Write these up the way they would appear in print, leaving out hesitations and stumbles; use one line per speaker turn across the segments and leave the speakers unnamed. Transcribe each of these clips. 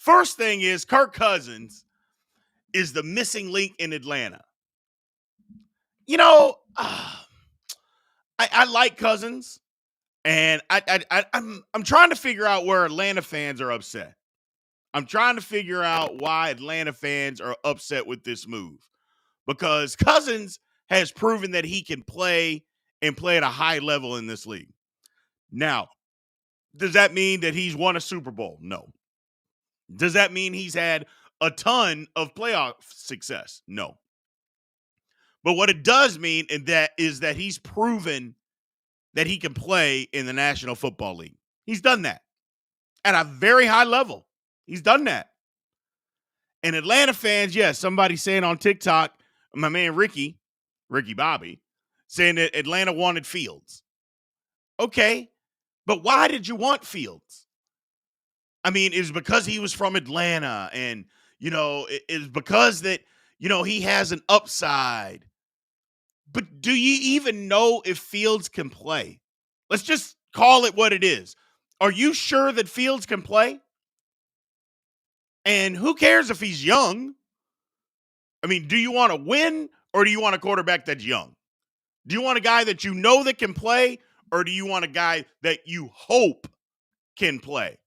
First thing is Kirk Cousins is the missing link in Atlanta. You know, I like Cousins, and I'm trying to figure out where Atlanta fans are upset. I'm trying to figure out why Atlanta fans are upset with this move, because Cousins has proven that he can play and play at a high level in this league. Now, does that mean that he's won a Super Bowl? No. Does that mean he's had a ton of playoff success? No. But what it does mean is that he's proven that he can play in the National Football League. He's done that at a very high level. He's done that. And Atlanta fans, yes, somebody saying on TikTok, my man Ricky Bobby, saying that Atlanta wanted Fields. Okay, but why did you want Fields? I mean, is because he was from Atlanta, and is because that he has an upside. But do you even know if Fields can play? Let's just call it what it is. Are you sure that Fields can play? And who cares if he's young? I mean, do you want to win, or do you want a quarterback that's young? Do you want a guy that you know that can play, or do you want a guy that you hope can play?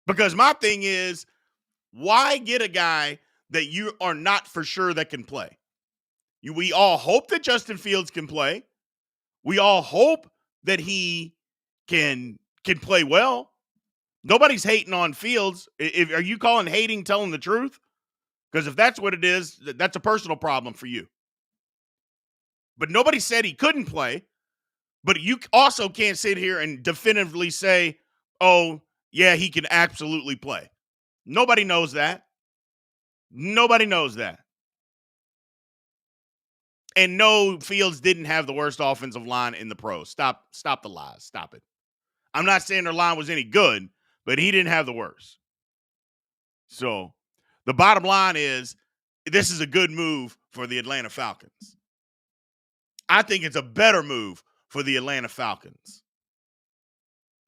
Because my thing is, why get a guy that you are not for sure that can play? We all hope that Justin Fields can play. We all hope that he can play well. Nobody's hating on Fields. Are you calling hating telling the truth? Because if that's what it is, that's a personal problem for you. But nobody said he couldn't play. But you also can't sit here and definitively say, oh, yeah, he can absolutely play. Nobody knows that. Nobody knows that. And no, Fields didn't have the worst offensive line in the pros. Stop the lies. Stop it. I'm not saying their line was any good, but he didn't have the worst. So the bottom line is, this is a good move for the Atlanta Falcons. I think it's a better move for the Atlanta Falcons.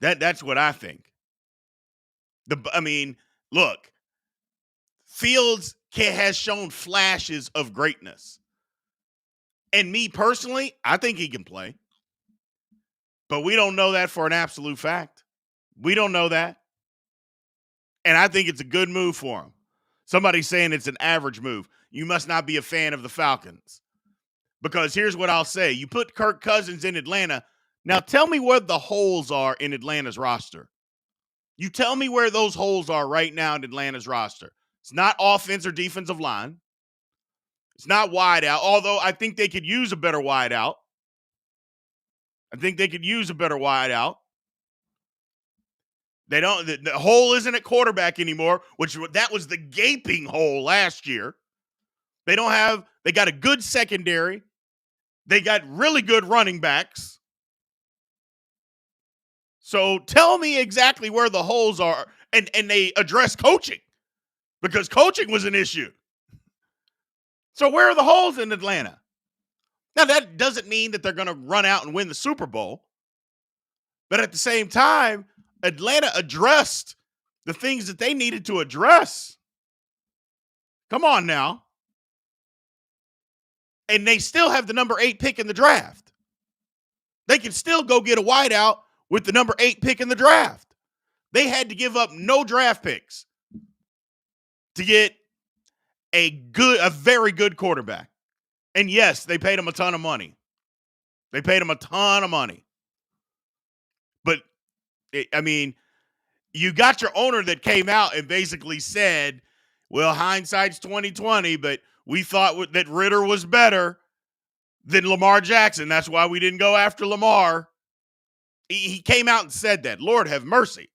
That's what I think. Look, Fields has shown flashes of greatness. And me personally, I think he can play. But we don't know that for an absolute fact. We don't know that. And I think it's a good move for him. Somebody's saying it's an average move. You must not be a fan of the Falcons. Because here's what I'll say. You put Kirk Cousins in Atlanta. Now tell me where the holes are in Atlanta's roster. You tell me where those holes are right now in Atlanta's roster. It's not offense or defensive line. It's not wide out, although I think they could use a better wide out. They don't. The hole isn't at quarterback anymore, which that was the gaping hole last year. They got a good secondary. They got really good running backs. So tell me exactly where the holes are, and they address coaching, because coaching was an issue. So where are the holes in Atlanta? Now, that doesn't mean that they're going to run out and win the Super Bowl. But at the same time, Atlanta addressed the things that they needed to address. Come on now. And they still have the number 8 pick in the draft. They can still go get a wideout with the number 8 pick in the draft. They had to give up no draft picks to get a very good quarterback. And yes, they paid him a ton of money. But, you got your owner that came out and basically said, well, hindsight's 2020, but we thought that Ritter was better than Lamar Jackson. That's why we didn't go after Lamar. He came out and said that. Lord have mercy.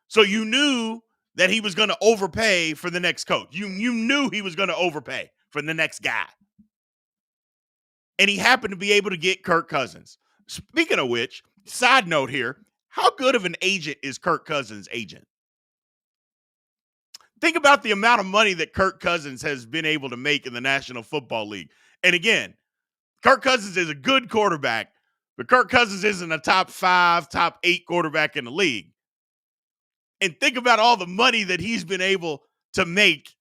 So you knew that he was going to overpay for the next coach. You knew he was going to overpay for the next guy. And he happened to be able to get Kirk Cousins. Speaking of which, side note here, how good of an agent is Kirk Cousins' agent? Think about the amount of money that Kirk Cousins has been able to make in the National Football League. And again, Kirk Cousins is a good quarterback, but Kirk Cousins isn't a top 5, top 8 quarterback in the league. And think about all the money that he's been able to make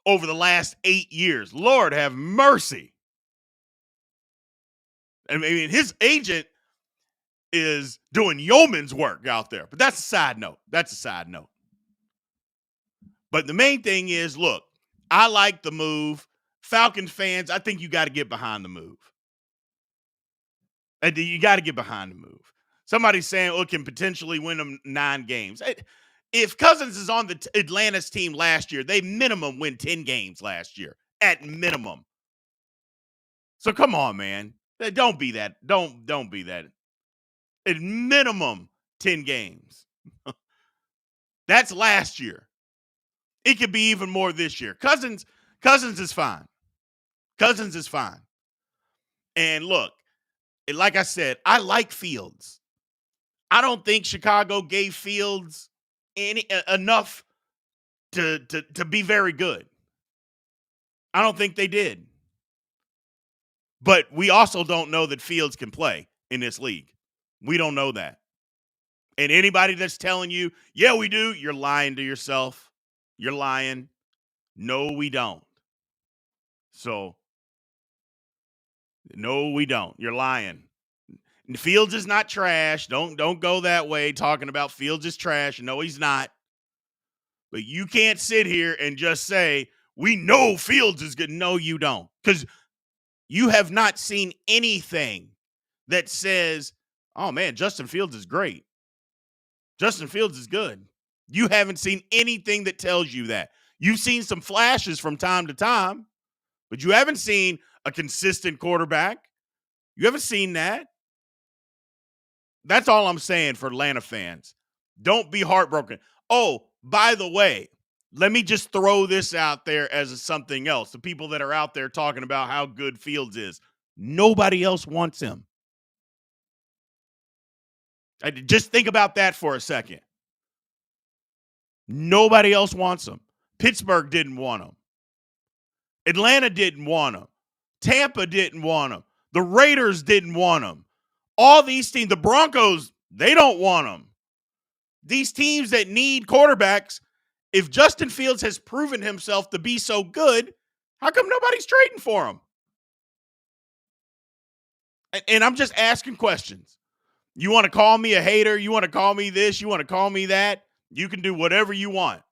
over the last 8 years. Lord have mercy. I mean, his agent is doing yeoman's work out there. But that's a side note. That's a side note. But the main thing is, look, I like the move. Falcons fans, I think you got to get behind the move. And you got to get behind the move. Somebody's saying, oh, it can potentially win them 9 games. If Cousins is on the Atlanta's team last year, they minimum win 10 games last year, at minimum. So come on, man. Don't be that. Don't be that. At minimum 10 games. That's last year. It could be even more this year. Cousins is fine. Cousins is fine. And look, like I said, I like Fields. I don't think Chicago gave Fields enough to be very good. I don't think they did. But we also don't know that Fields can play in this league. We don't know that. And anybody that's telling you, yeah, we do, you're lying to yourself. You're lying. No, we don't. So, no, we don't. You're lying. Fields is not trash. Don't go that way talking about Fields is trash. No, he's not. But you can't sit here and just say, we know Fields is good. No, you don't. Because you have not seen anything that says, oh, man, Justin Fields is great. Justin Fields is good. You haven't seen anything that tells you that. You've seen some flashes from time to time, but you haven't seen a consistent quarterback. You haven't seen that. That's all I'm saying for Atlanta fans. Don't be heartbroken. Oh, by the way, let me just throw this out there as something else. The people that are out there talking about how good Fields is, nobody else wants him. Just think about that for a second. Nobody else wants him. Pittsburgh didn't want him. Atlanta didn't want him. Tampa didn't want him. The Raiders didn't want him. All these teams, the Broncos, they don't want him. These teams that need quarterbacks, if Justin Fields has proven himself to be so good, how come nobody's trading for him? And I'm just asking questions. You want to call me a hater? You want to call me this? You want to call me that? You can do whatever you want.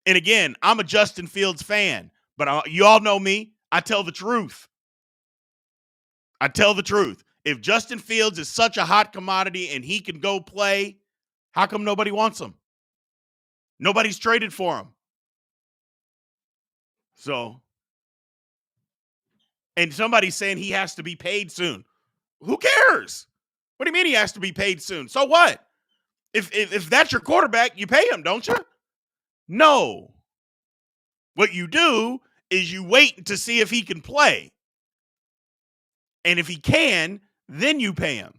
And again, I'm a Justin Fields fan, but you all know me. I tell the truth. I tell the truth. If Justin Fields is such a hot commodity and he can go play, how come nobody wants him? Nobody's traded for him. So, and somebody's saying he has to be paid soon. Who cares? What do you mean he has to be paid soon? So what? If that's your quarterback, you pay him, don't you? No. What you do is you wait to see if he can play. And if he can, then you pay him.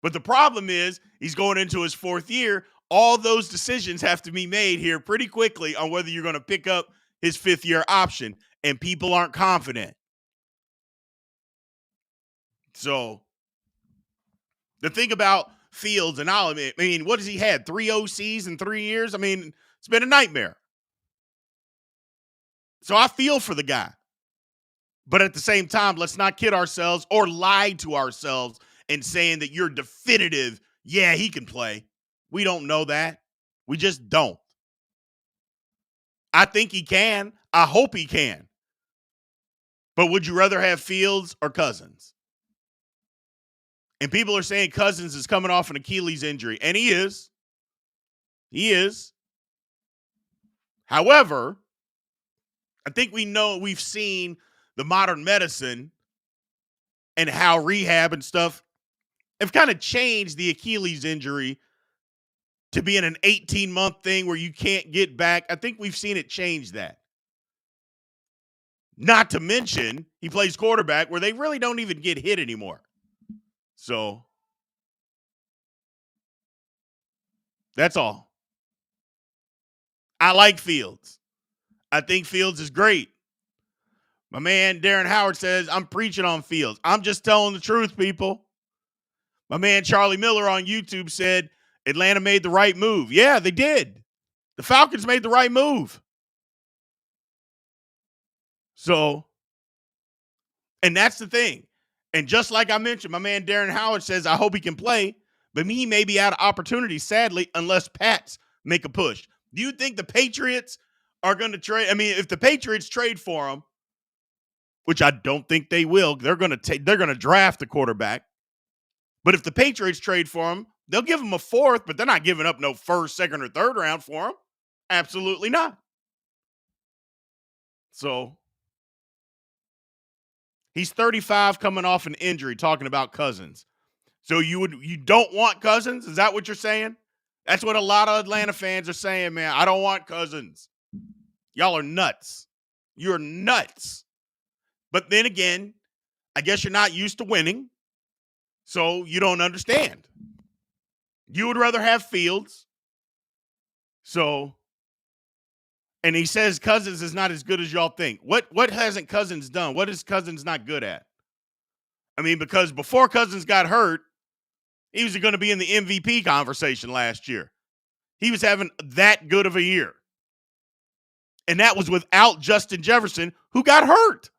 But the problem is he's going into his 4th year. All those decisions have to be made here pretty quickly on whether you're going to pick up his 5th year option, and people aren't confident. So the thing about Fields, and I'll admit, I mean, what has he had? 3 OCs in 3 years? I mean, it's been a nightmare. So I feel for the guy. But at the same time, let's not kid ourselves or lie to ourselves and saying that you're definitive, yeah, he can play. We don't know that. We just don't. I think he can. I hope he can. But would you rather have Fields or Cousins? And people are saying Cousins is coming off an Achilles injury, and he is. He is. However, I think we've seen the modern medicine and how rehab and stuff have kind of changed the Achilles injury to being an 18-month thing where you can't get back. I think we've seen it change that. Not to mention, he plays quarterback where they really don't even get hit anymore. So, that's all. I like Fields. I think Fields is great. My man Darren Howard says, I'm preaching on Fields. I'm just telling the truth, people. My man Charlie Miller on YouTube said, Atlanta made the right move. Yeah, they did. The Falcons made the right move. So, and that's the thing. And just like I mentioned, my man Darren Howard says, I hope he can play, but he may be out of opportunity, sadly, unless Pats make a push. Do you think the Patriots are going to trade? I mean, if the Patriots trade for him, which I don't think they will, they're going to draft the quarterback. But if the Patriots trade for him, they'll give him a fourth, but they're not giving up no first, second, or third round for him. Absolutely not. So he's 35 coming off an injury, talking about Cousins. So you don't want Cousins? Is that what you're saying? That's what a lot of Atlanta fans are saying, man. I don't want Cousins. Y'all are nuts. You're nuts. But then again, I guess you're not used to winning, so you don't understand. You would rather have Fields. So, and he says Cousins is not as good as y'all think. What hasn't Cousins done? What is Cousins not good at? I mean, because before Cousins got hurt, he was going to be in the MVP conversation last year. He was having that good of a year. And that was without Justin Jefferson, who got hurt.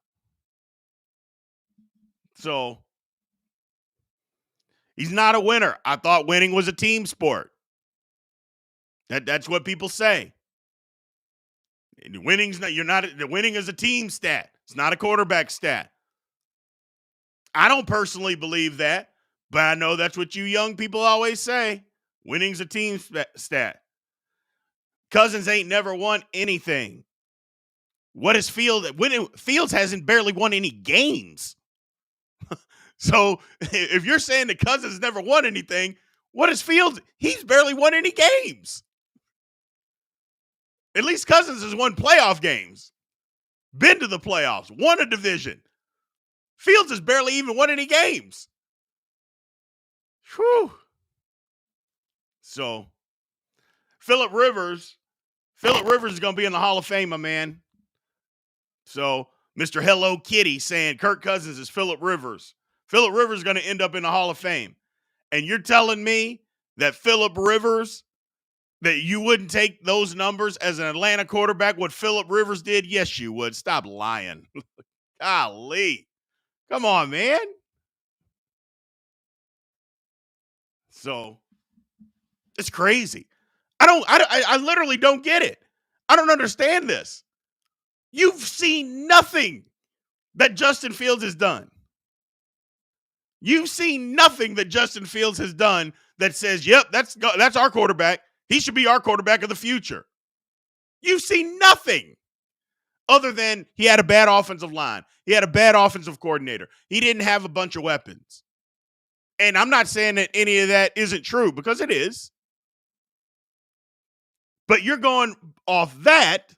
So he's not a winner. I thought winning was a team sport. That's what people say. Winning's not, the winning is a team stat. It's not a quarterback stat. I don't personally believe that, but I know that's what you young people always say. Winning's a team stat. Cousins ain't never won anything. What is Fields? Fields hasn't barely won any games. So if you're saying that Cousins never won anything, what is Fields? He's barely won any games. At least Cousins has won playoff games, been to the playoffs, won a division. Fields has barely even won any games. Whew. So Phillip Rivers is going to be in the Hall of Fame, my man. So Mr. Hello Kitty saying Kirk Cousins is Phillip Rivers. Phillip Rivers is going to end up in the Hall of Fame. And you're telling me that Phillip Rivers, that you wouldn't take those numbers as an Atlanta quarterback, what Phillip Rivers did? Yes, you would. Stop lying. Golly. Come on, man. So it's crazy. I literally don't get it. I don't understand this. You've seen nothing that Justin Fields has done. You've seen nothing that Justin Fields has done that says, yep, that's our quarterback. He should be our quarterback of the future. You've seen nothing other than he had a bad offensive line. He had a bad offensive coordinator. He didn't have a bunch of weapons. And I'm not saying that any of that isn't true, because it is. But you're going off that,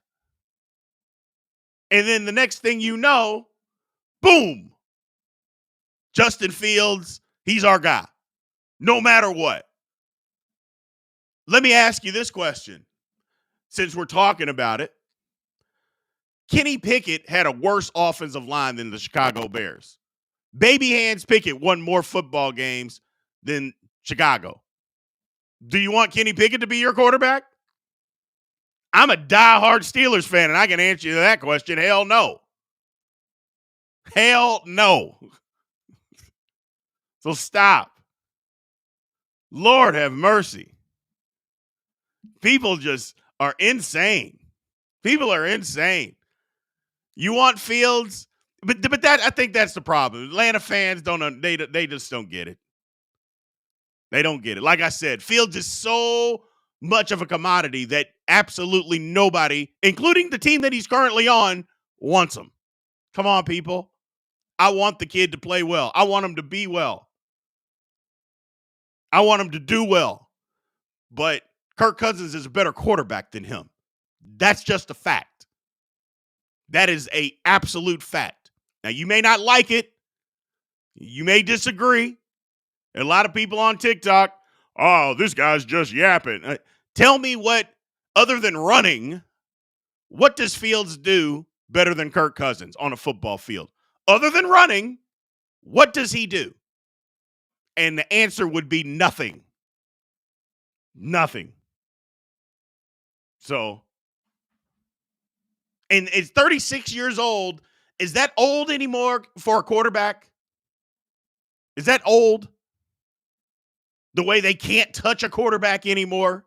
and then the next thing you know, boom, Justin Fields, he's our guy, no matter what. Let me ask you this question, since we're talking about it. Kenny Pickett had a worse offensive line than the Chicago Bears. Baby Hands Pickett won more football games than Chicago. Do you want Kenny Pickett to be your quarterback? I'm a diehard Steelers fan, and I can answer you that question. Hell no. Hell no. So stop. Lord have mercy. People just are insane. People are insane. You want Fields, but that, I think that's the problem. Atlanta fans they just don't get it. They don't get it. Like I said, Fields is so much of a commodity that absolutely nobody, including the team that he's currently on, wants him. Come on, people. I want the kid to play well. I want him to be well. I want him to do well. But Kirk Cousins is a better quarterback than him. That's just a fact. That is an absolute fact. Now, you may not like it. You may disagree. A lot of people on TikTok, oh, this guy's just yapping. Tell me what, other than running, what does Fields do better than Kirk Cousins on a football field? Other than running, what does he do? And the answer would be nothing. Nothing. So, and it's 36 years old. Is that old anymore for a quarterback? Is that old? The way they can't touch a quarterback anymore?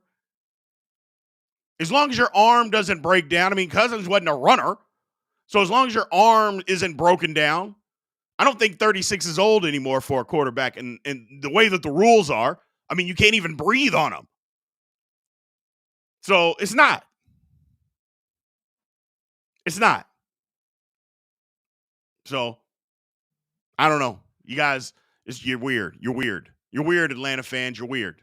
As long as your arm doesn't break down. I mean, Cousins wasn't a runner. So as long as your arm isn't broken down, I don't think 36 is old anymore for a quarterback. And the way that the rules are, I mean, you can't even breathe on them. So it's not. It's not. So I don't know. You guys, you're weird. You're weird. You're weird, Atlanta fans. You're weird.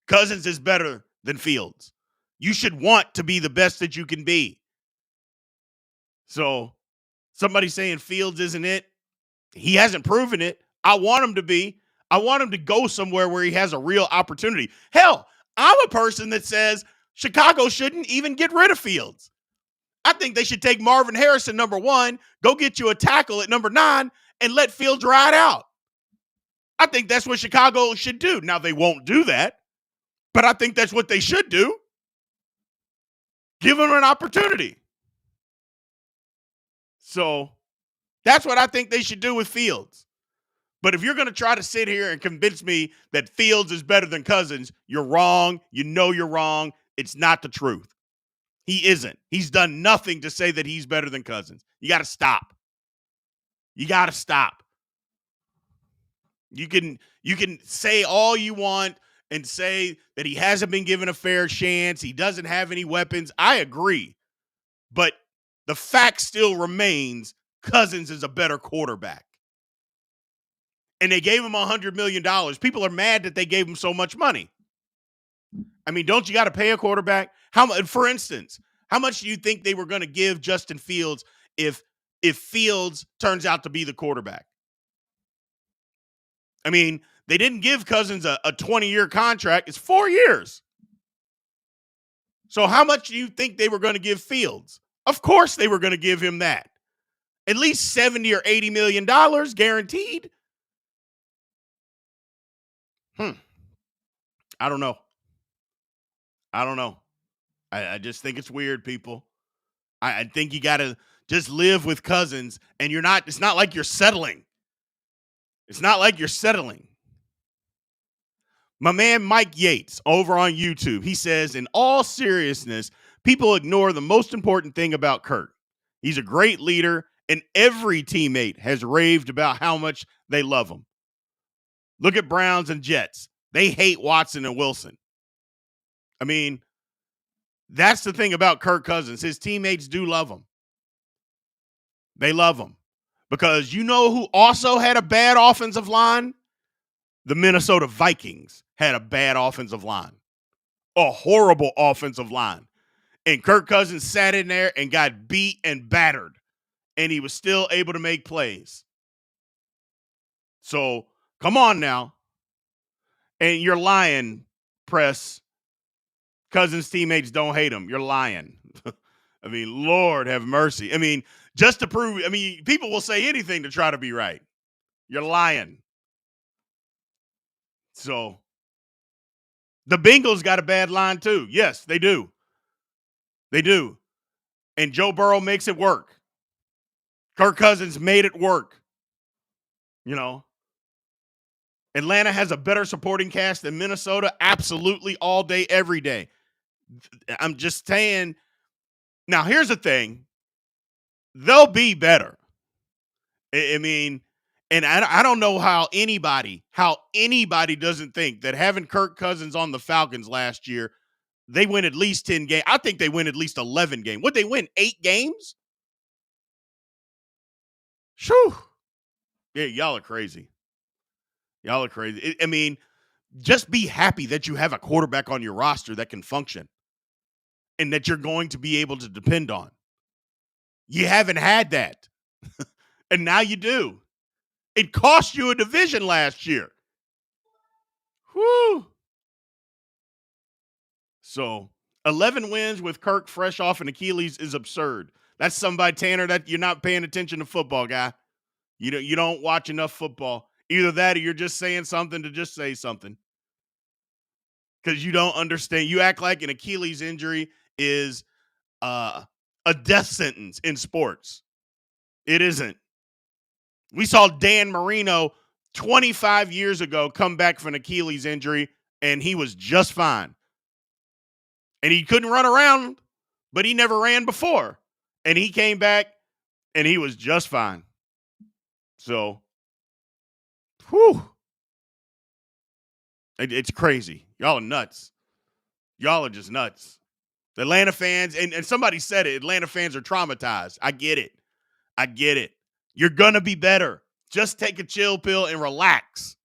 Cousins is better than Fields. You should want to be the best that you can be. So somebody saying Fields isn't it, he hasn't proven it. I want him to be. I want him to go somewhere where he has a real opportunity. Hell, I'm a person that says Chicago shouldn't even get rid of Fields. I think they should take Marvin Harrison, number 1, go get you a tackle at number 9, and let Fields ride out. I think that's what Chicago should do. Now, they won't do that, but I think that's what they should do. Give him an opportunity. So that's what I think they should do with Fields. But if you're going to try to sit here and convince me that Fields is better than Cousins, you're wrong. You know you're wrong. It's not the truth. He isn't. He's done nothing to say that he's better than Cousins. You got to stop. You got to stop. You can say all you want and say that he hasn't been given a fair chance. He doesn't have any weapons. I agree. But the fact still remains Cousins is a better quarterback. And they gave him $100 million. People are mad that they gave him so much money. I mean, don't you got to pay a quarterback? For instance, how much do you think they were going to give Justin Fields if Fields turns out to be the quarterback? I mean, they didn't give Cousins a 20-year contract. It's 4 years. So how much do you think they were going to give Fields? Of course they were going to give him that. At least $70 or $80 million guaranteed. I don't know. I just think it's weird, people. I think you got to just live with Cousins, and it's not like you're settling. It's not like you're settling. My man Mike Yates over on YouTube, he says, in all seriousness, people ignore the most important thing about Kirk. He's a great leader, and every teammate has raved about how much they love him. Look at Browns and Jets. They hate Watson and Wilson. I mean, that's the thing about Kirk Cousins. His teammates do love him. They love him. Because you know who also had a bad offensive line? The Minnesota Vikings had a bad offensive line. A horrible offensive line. And Kirk Cousins sat in there and got beat and battered. And he was still able to make plays. So, come on now. And you're lying, press. Cousins' teammates don't hate him. You're lying. I mean, Lord have mercy. I mean, just to prove, people will say anything to try to be right. You're lying. So, the Bengals got a bad line too. Yes, they do. They do. And Joe Burrow makes it work. Kirk Cousins made it work. You know, Atlanta has a better supporting cast than Minnesota. Absolutely, all day, every day. I'm just saying. Now, here's the thing. They'll be better. I mean, and I don't know how anybody doesn't think that having Kirk Cousins on the Falcons last year, they win at least 10 games. I think they win at least 11 games. Would they win 8 games? Shoo. Yeah, y'all are crazy. Y'all are crazy. I mean, just be happy that you have a quarterback on your roster that can function and that you're going to be able to depend on. You haven't had that. And now you do. It cost you a division last year. Whew. So 11 wins with Kirk fresh off an Achilles is absurd. That's somebody, Tanner, that you're not paying attention to football, guy. You don't watch enough football. Either that or you're just saying something to just say something. because you don't understand. You act like an Achilles injury is a death sentence in sports. It isn't. We saw Dan Marino 25 years ago come back from an Achilles injury, and he was just fine. And he couldn't run around, but he never ran before. And he came back, and he was just fine. So, whew. It's crazy. Y'all are nuts. Y'all are just nuts. The Atlanta fans, and somebody said it, Atlanta fans are traumatized. I get it. I get it. You're going to be better. Just take a chill pill and relax.